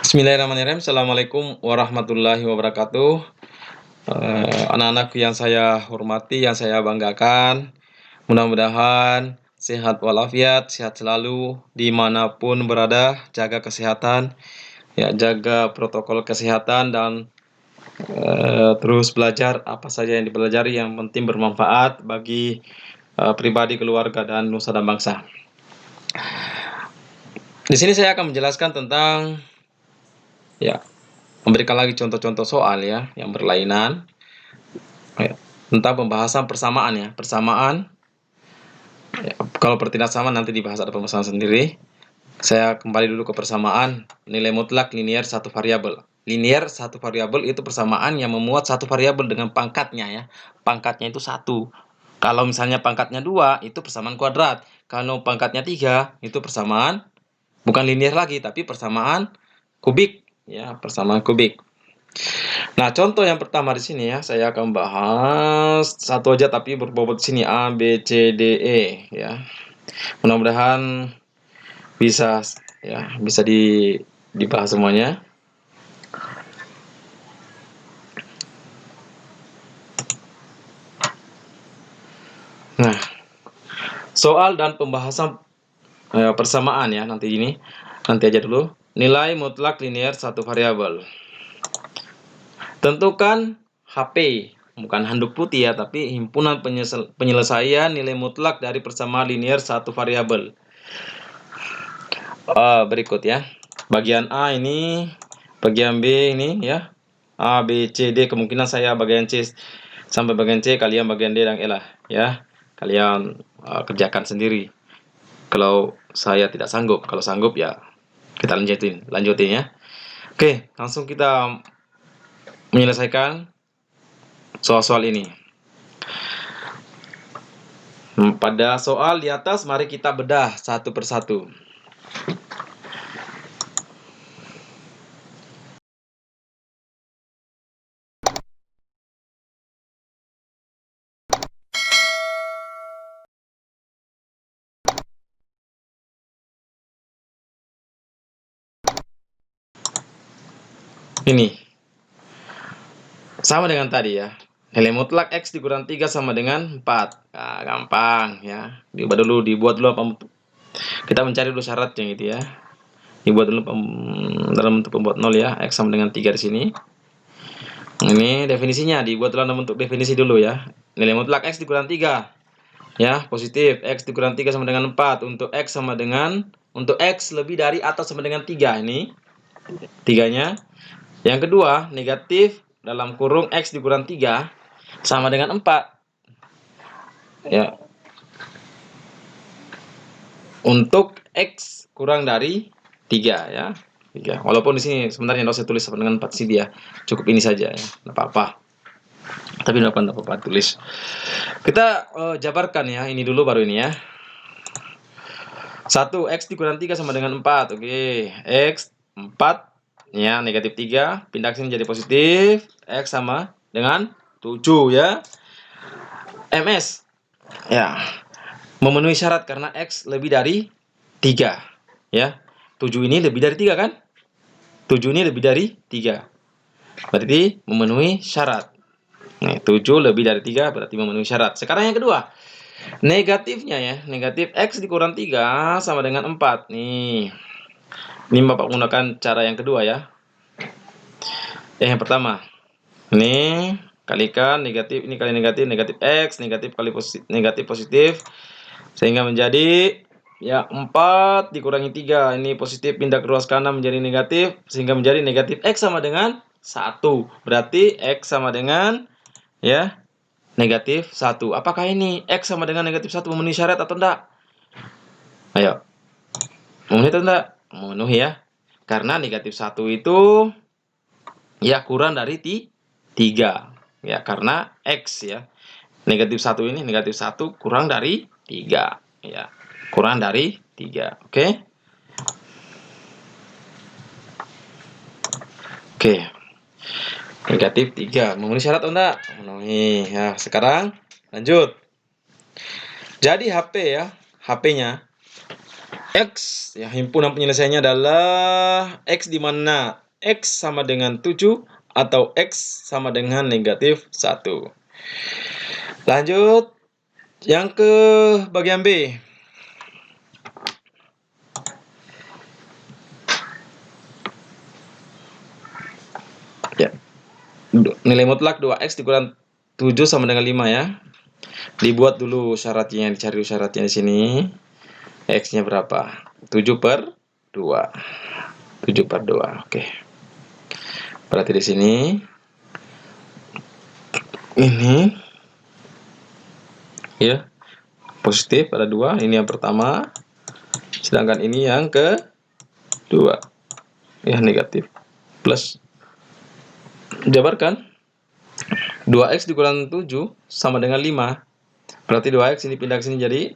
Bismillahirrahmanirrahim. Assalamualaikum warahmatullahi wabarakatuh. Anak-anak yang saya hormati, yang saya banggakan, mudah-mudahan sehat walafiat, sehat selalu, dimanapun berada, jaga kesehatan, ya jaga protokol kesehatan dan terus belajar apa saja yang dipelajari yang penting bermanfaat bagi pribadi, keluarga, dan nusa dan bangsa. Di sini saya akan menjelaskan tentang memberikan lagi contoh-contoh soal yang berlainan tentang pembahasan persamaan persamaan. Kalau tidak sama nanti dibahas ada pembahasan sendiri. Saya kembali dulu ke persamaan nilai mutlak linier satu variabel. Linier satu variabel itu persamaan yang memuat satu variabel dengan pangkatnya Pangkatnya itu 1. Kalau misalnya pangkatnya 2 itu persamaan kuadrat. Kalau pangkatnya 3 itu persamaan bukan linier lagi tapi persamaan kubik persamaan kubik. Nah, contoh yang pertama di sini saya akan bahas satu aja tapi berbobot sini A, B, C, D, E Mudah-mudahan bisa dibahas semuanya. Nah, soal dan pembahasan persamaan nanti aja dulu. Nilai mutlak linier satu variabel. Tentukan HP, bukan handuk putih tapi himpunan penyelesaian nilai mutlak dari persamaan linier satu variabel. Berikut bagian A ini, bagian B ini A, B, C, D. Kemungkinan saya bagian C sampai bagian C, kalian bagian D dan E lah kalian kerjakan sendiri. Kalau saya tidak sanggup, kalau sanggup kita lanjutin Oke, langsung kita menyelesaikan soal-soal ini. Pada soal di atas, mari kita bedah satu persatu. Ini sama dengan tadi nilai mutlak X dikurang 3 sama dengan 4. Nah, gampang dibuat dulu kita mencari dulu syaratnya gitu dibuat dulu dalam bentuk pembuat 0 X sama dengan 3 di sini. Ini definisinya dibuat dalam bentuk definisi dulu nilai mutlak X dikurang 3 positif. X dikurang 3 sama dengan 4. Untuk X lebih dari atau sama dengan 3 ini 3-nya. Yang kedua, negatif dalam kurung X dikurang 3 sama dengan 4. Untuk X kurang dari 3 3. Walaupun di sini sebenarnya tidak usah tulis sama dengan 4 sih dia. Cukup ini saja tidak apa-apa. Tapi tidak apa-apa tulis. Kita jabarkan ini dulu baru ini 1 X dikurang 3 sama dengan 4. Oke, X 4 negatif 3, pindah ke sini jadi positif. X sama dengan 7 MS memenuhi syarat karena X lebih dari 3 7 ini lebih dari 3 kan? 7 ini lebih dari 3 berarti memenuhi syarat. 7 lebih dari 3 berarti memenuhi syarat. Sekarang yang kedua, negatifnya negatif X dikurang 3 sama dengan 4. Ini Bapak menggunakan cara yang kedua yang pertama. Ini kalikan negatif, ini kali negatif, negatif X, negatif kali negatif positif. Sehingga menjadi 4 dikurangi 3. Ini positif pindah ke ruas kanan menjadi negatif. Sehingga menjadi negatif X sama dengan 1. Berarti X sama dengan negatif 1. Apakah ini X sama dengan negatif 1 memenuhi syarat atau tidak? Ayo. Memenuhi atau tidak? Memenuhi karena negatif 1 itu kurang dari 3 karena X negatif 1 ini negatif 1 kurang dari 3 kurang dari 3. Oke, negatif 3 memenuhi syarat atau enggak? Memenuhi. Sekarang lanjut. Jadi HP HP-nya X, ya, himpunan penyelesaiannya adalah X di mana X sama dengan 7 atau X sama dengan negatif 1. Lanjut, yang ke bagian B. Ya, nilai mutlak 2X dikurang 7 sama dengan 5 ya. Dibuat dulu syaratnya, dicari syaratnya di sini. X-nya berapa? 7 per 2. 7 per 2. Oke. Berarti di sini ini ya, positif ada 2, ini yang pertama. Sedangkan ini yang kedua. Ya, negatif. Plus. Jabarkan. 2X dikurang 7 sama dengan 5. Berarti 2X ini pindah ke sini jadi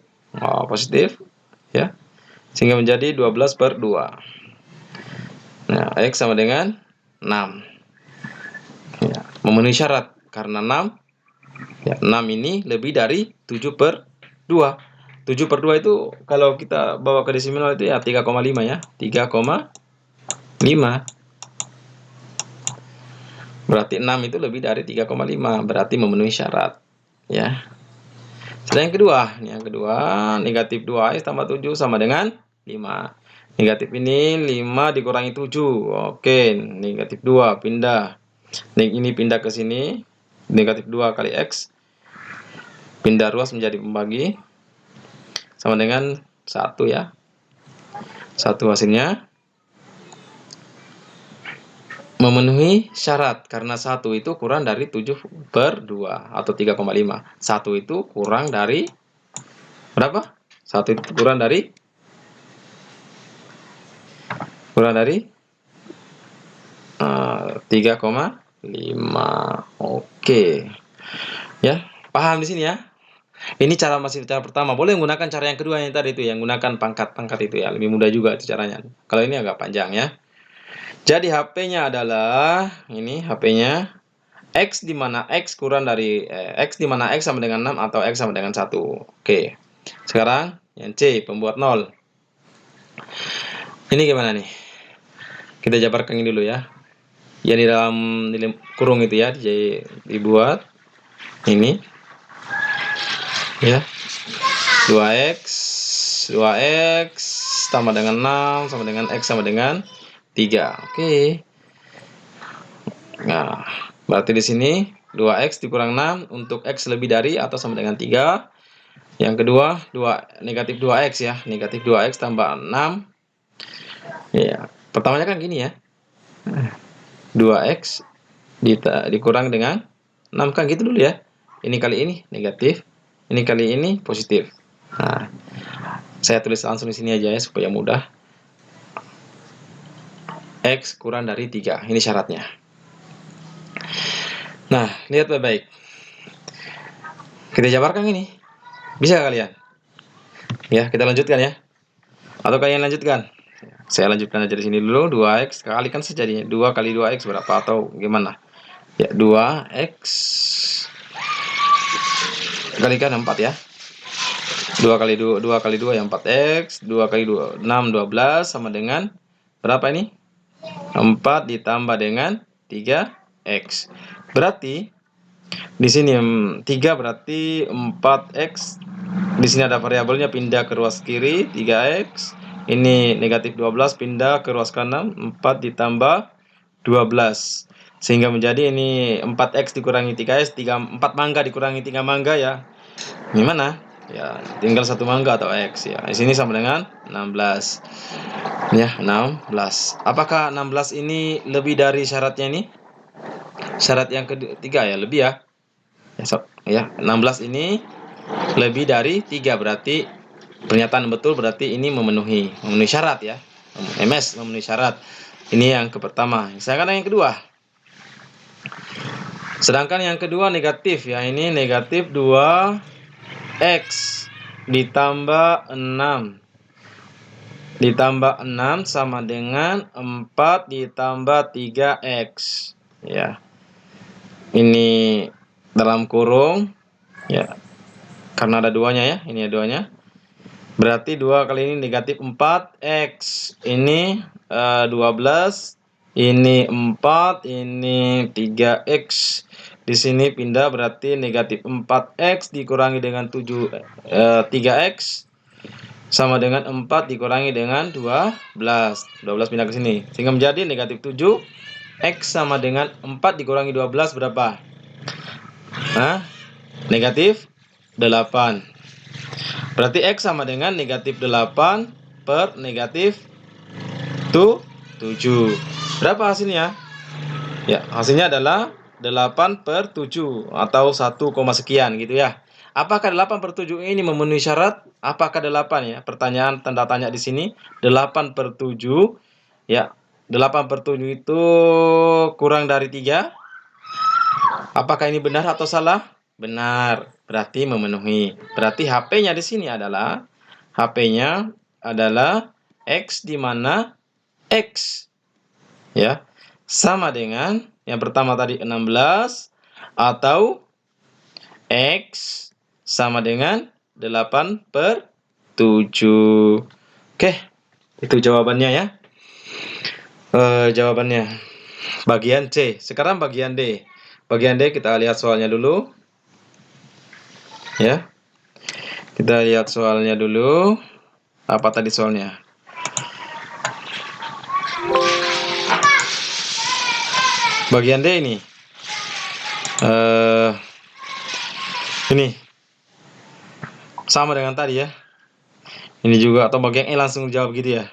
positif ya. Sehingga menjadi 12 per 2. Nah, X sama dengan 6. Ya, memenuhi syarat karena 6 ya, 6 ini lebih dari 7 per 2. 7 per 2 itu kalau kita bawa ke desimal itu ya 3,5 ya. 3,5. Berarti 6 itu lebih dari 3,5. Berarti memenuhi syarat ya. Sedang yang kedua, negatif 2X tambah 7 sama dengan 5. Negatif ini 5 dikurangi 7. Oke, negatif 2 pindah. Ini pindah ke sini. Negatif 2 kali X. Pindah ruas menjadi pembagi. Sama dengan 1 ya. 1 hasilnya. Memenuhi syarat. Karena 1 itu kurang dari 7 per 2. Atau 3,5. 1 itu kurang dari berapa? 1 itu kurang dari 3,5. Oke. Ya, paham di sini ya? Ini masih cara pertama. Boleh menggunakan cara yang kedua yang tadi itu, yang gunakan pangkat-pangkat itu ya. Lebih mudah juga itu caranya. Kalau ini agak panjang ya. Jadi HP-nya adalah ini HP-nya X di mana X kurang dari X di mana X sama dengan 6 atau X sama dengan 1. Oke. Sekarang yang C, pembuat 0. Ini gimana nih? Kita jabarkan ini dulu ya. Yang di dalam nilai kurung itu ya, dibuat ini ya. 2x tambah dengan 6 sama dengan X sama dengan 3. Oke. Nah, berarti di sini 2x dikurang 6 untuk X lebih dari atau sama dengan 3. Yang kedua, negatif 2x ya. Negatif 2x tambah 6. Ya, pertamanya kan gini ya. 2x dikurang dengan 6 kan gitu dulu ya. Ini kali ini negatif, ini kali ini positif. Nah, saya tulis langsung di sini aja ya supaya mudah. X kurang dari 3, ini syaratnya. Nah, lihat baik-baik. Kita jabarkan ini. Bisa kalian? Ya, kita lanjutkan ya. Atau kalian lanjutkan? Saya lanjutkan aja di sini dulu. 2x kalikan saja jadinya. 2 kali 2x berapa atau gimana? Ya, 2x kalikan 4 ya. 2 kali 2 ya 4x. 2 kali 2 6, 12 sama dengan berapa ini? 4 ditambah dengan 3x. Berarti di sini 3 berarti 4x. Di sini ada variabelnya pindah ke ruas kiri 3x. Ini negatif 12 pindah ke ruas kanan 4 ditambah 12. Sehingga menjadi ini 4x dikurangi 3x, 4 mangga dikurangi 3 mangga ya. Gimana? Ya, tinggal 1 mangga atau x ya. Di sini sama dengan 16. Ya, 16. Apakah 16 ini lebih dari syaratnya ini? Syarat yang ketiga ya, lebih ya. Ya, 16 ini lebih dari 3 berarti pernyataan betul, berarti ini memenuhi syarat ya. MS memenuhi syarat. Ini yang pertama. Sedangkan yang kedua. Sedangkan yang kedua negatif ya. Ini negatif 2x ditambah 6. Ditambah 6 sama dengan 4 ditambah 3x ya. Ini dalam kurung ya. Karena ada duanya ya. Ini ada duanya. Berarti 2 kali ini negatif 4x. Ini 12. Ini 4. Ini 3x. Di sini pindah berarti negatif 4x dikurangi dengan 3x. Sama dengan 4 dikurangi dengan 12. 12 pindah ke sini. Sehingga menjadi negatif 7. X sama dengan 4 dikurangi 12 berapa? Nah, negatif 8. Berarti X sama dengan negatif 8 per negatif 7. Berapa hasilnya? Ya, hasilnya adalah 8 per 7 atau 1, sekian gitu ya. Apakah 8 per 7 ini memenuhi syarat? Apakah 8 ya? Pertanyaan tanda tanya di sini. 8 per 7 ya. 8 per 7 itu kurang dari 3. Apakah ini benar atau salah? Benar, berarti memenuhi. Berarti HP-nya di sini adalah X di mana X ya sama dengan yang pertama tadi 16 atau X sama dengan 8 per 7. Oke, itu jawabannya ya. Jawabannya bagian C. Sekarang bagian D. Bagian D kita lihat soalnya dulu. Ya. Kita lihat soalnya dulu. Apa tadi soalnya? Bagian D ini. Ini. Sama dengan tadi ya. Ini juga atau bagian E langsung jawab gitu ya.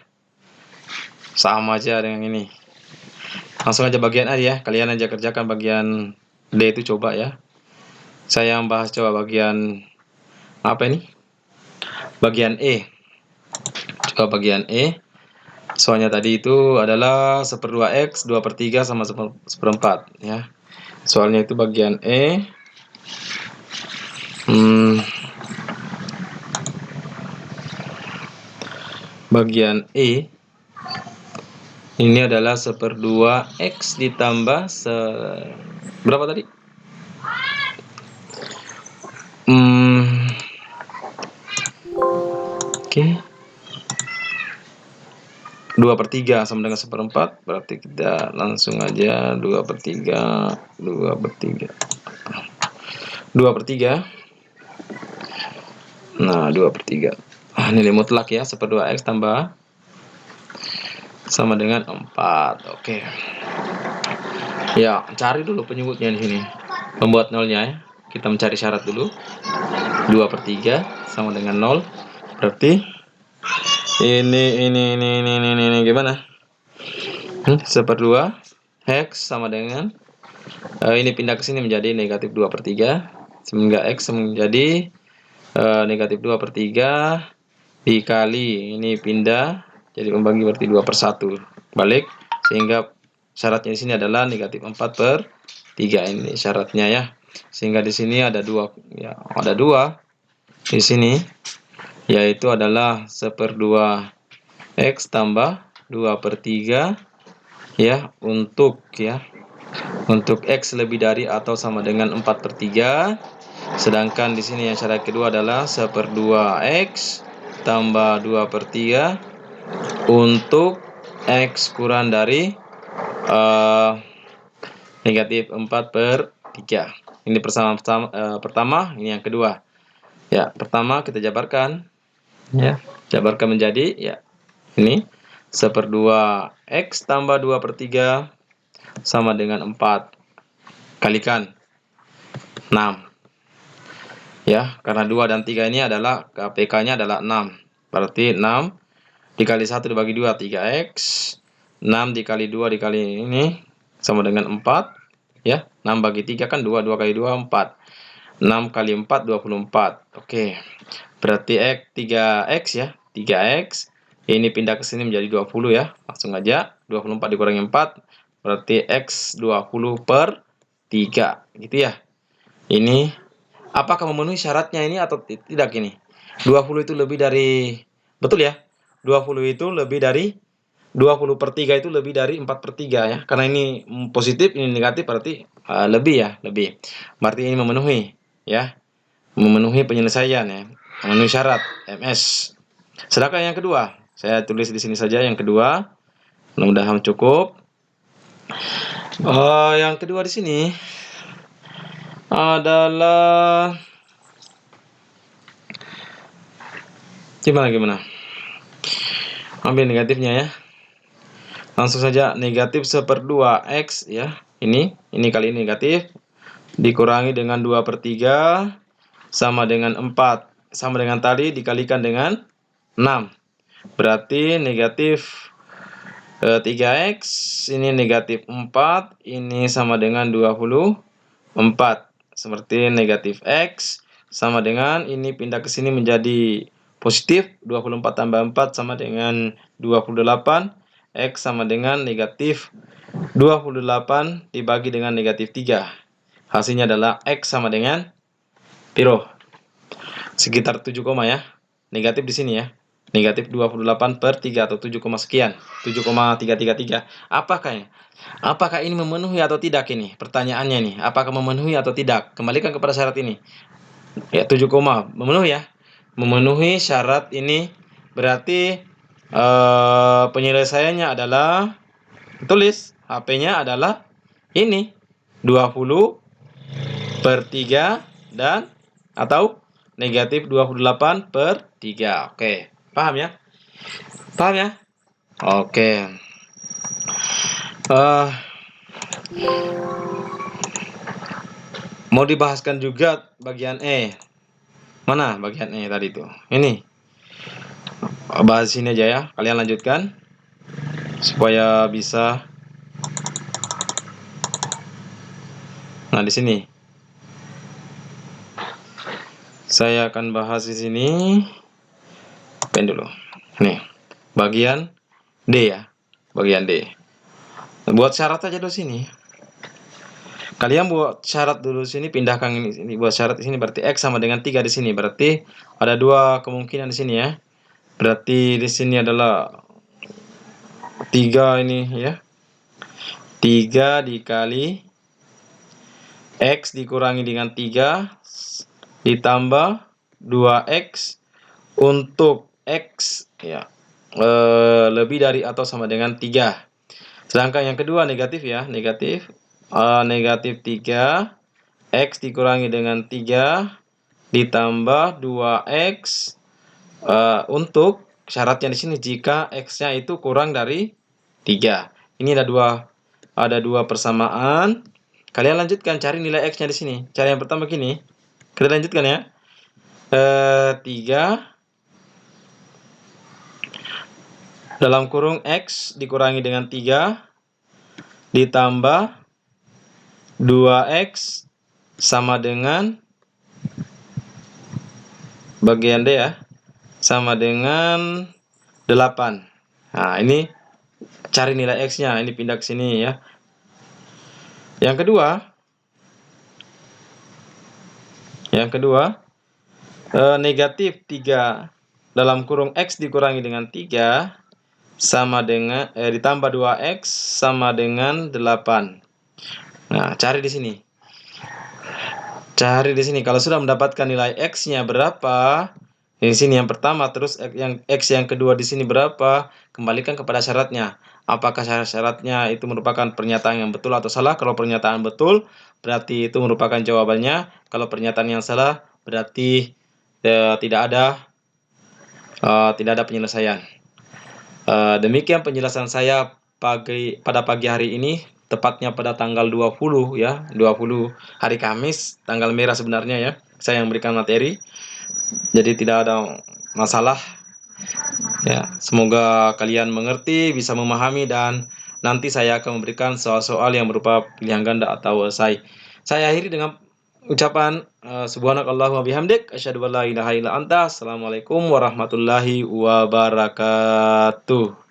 Sama aja dengan ini. Langsung aja bagian A ya. Kalian aja kerjakan bagian D itu coba ya. Saya yang bahas coba bagian apa ini? Bagian E. Coba bagian E. Soalnya tadi itu adalah 1/2x 2/3 sama 1/4 ya. Soalnya itu bagian E. Bagian E ini adalah 1/2x ditambah berapa tadi? Oke. 2/3 sama dengan 1/4, berarti kita langsung aja 2/3. 2/3. Nah, 2/3. Nilai mutlak ya, 1/2x tambah sama dengan 4. Oke. Ya, cari dulu penyebutnya di sini. Membuat nolnya ya. Kita mencari syarat dulu. 2/3 sama dengan 0. Berarti ini gimana? 1/2 x sama dengan ini pindah ke sini menjadi negatif 2/3 sehingga x menjadi negatif 2/3 dikali ini pindah jadi membagi berarti 2/1 balik sehingga syaratnya di sini adalah negatif 4/3 ini syaratnya ya. Sehingga di sini ada 2 ya, ada 2 di sini yaitu adalah 1/2 x tambah 2/3 ya untuk x lebih dari atau sama dengan 4/3. Sedangkan di sini yang syarat kedua adalah 1/2 x tambah 2/3 untuk x kurang dari negatif 4/3. Ini pertama, ini yang kedua. Ya, pertama kita jabarkan. Ya, jabarkan menjadi ya ini 1/2 x tambah 2/3 sama dengan 4 kalikan 6. Ya, karena 2 dan 3 ini adalah PK-nya adalah 6. Berarti 6 dikali 1 dibagi 2 3x. 6 dikali 2 dikali ini sama dengan 4. Ya, 6 bagi 3 kan 2, 2 kali 2 4. 6 kali 4 24. Oke. Berarti 3x ya, 3x. Ini pindah ke sini menjadi 20 ya. Langsung aja 24 dikurangi 4 berarti x 20/3 gitu ya. Ini apakah memenuhi syaratnya ini atau tidak ini? 20 itu lebih dari betul ya? 20 itu lebih dari 20/3 itu lebih dari 4/3 ya. Karena ini positif, ini negatif berarti lebih ya, lebih. Berarti ini memenuhi ya. Memenuhi penyelesaian ya. Memenuhi syarat MS. Sedangkan yang kedua, saya tulis di sini saja yang kedua. Mudah-mudahan cukup. Yang kedua di sini adalah gimana? Ambil negatifnya ya. Langsung saja negatif 1/2 X ya. Ini kali ini negatif. Dikurangi dengan 2/3 sama dengan 4. Sama dengan tadi dikalikan dengan 6. Berarti negatif 3X, ini negatif 4, ini sama dengan 24. Seperti negatif X sama dengan ini pindah ke sini menjadi positif, 24 tambah 4 sama dengan 28. X sama dengan negatif 28 dibagi dengan negatif 3. Hasilnya adalah X sama dengan piro? Sekitar 7, ya. Negatif di sini ya. Negatif 28/3 atau 7, sekian. 7,333. Apakah ini memenuhi atau tidak ini? Pertanyaannya nih, apakah memenuhi atau tidak? Kembalikan kepada syarat ini. Ya, 7, memenuhi ya. Memenuhi syarat ini berarti penyelesaiannya adalah tulis HP-nya adalah ini 20/3 dan atau negatif 28/3. Oke, paham ya? Paham ya? Oke. Mau dibahaskan juga bagian E. Mana bagian E tadi itu? Ini. Bahas sini aja ya. Kalian lanjutkan supaya bisa. Nah, di sini saya akan bahas di sini. Pen dulu. Nih, bagian D ya. Bagian D. Buat syarat aja dulu sini. Kalian buat syarat dulu sini, pindahkan ini buat syarat di sini berarti X sama dengan 3 di sini. Berarti ada 2 kemungkinan di sini ya. Berarti di sini adalah 3 ini ya. 3 dikali X dikurangi dengan 3 ditambah 2X untuk X ya. Lebih dari atau sama dengan 3. Sedangkan yang kedua negatif ya, negatif 3 X dikurangi dengan 3 ditambah 2X untuk syaratnya di sini jika X-nya itu kurang dari 3. Ini ada dua persamaan. Kalian lanjutkan cari nilai X-nya di sini. Cara yang pertama gini. Kita lanjutkan ya. 3 dalam kurung X dikurangi dengan 3 ditambah 2X sama dengan bagian D ya, sama dengan 8. Nah, ini cari nilai X-nya. Ini pindah ke sini ya. Yang kedua negatif 3 dalam kurung X dikurangi dengan 3 sama dengan ditambah 2X sama dengan 8. Nah, cari di sini. Cari di sini. Kalau sudah mendapatkan nilai X-nya berapa, di sini yang pertama, terus yang X yang kedua di sini berapa, kembalikan kepada syaratnya. Apakah syaratnya itu merupakan pernyataan yang betul atau salah? Kalau pernyataan betul, berarti itu merupakan jawabannya. Kalau pernyataan yang salah, berarti tidak ada penyelesaian. Demikian penjelasan saya pada pagi hari ini, tepatnya pada tanggal 20 ya, 20 hari Kamis, tanggal merah sebenarnya ya. Saya yang berikan materi. Jadi tidak ada masalah. Ya, semoga kalian mengerti, bisa memahami, dan nanti saya akan memberikan soal-soal yang berupa pilihan ganda atau esai. Saya akhiri dengan ucapan subhanakallahumma bihamdik asyhadu an la ilaha illa anta. Assalamualaikum warahmatullahi wabarakatuh.